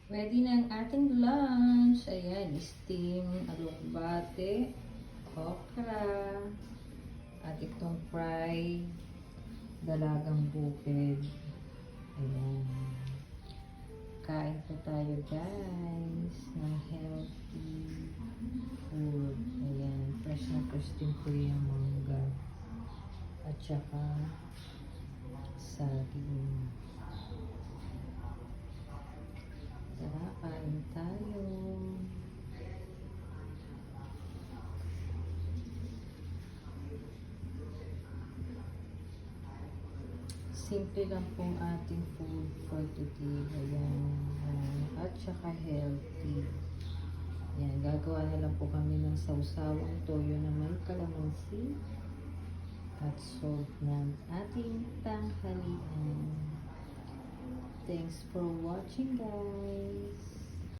Ready na ang ating lunch. Ayan, steam, alugbate, okra, at itong fry, dalagang bukid. Ayan. Kain po tayo guys ng healthy food. Ayan, fresh na fresh din po yung mangga. At saka saging. Tara, kain tayo. Simple lang pong ating food for today. Ayan. At saka healthy. Ayan, gagawa na lang po kami ng sawsawang toyo na may kalamansi at salt ng ating tanghalian. Thanks for watching guys.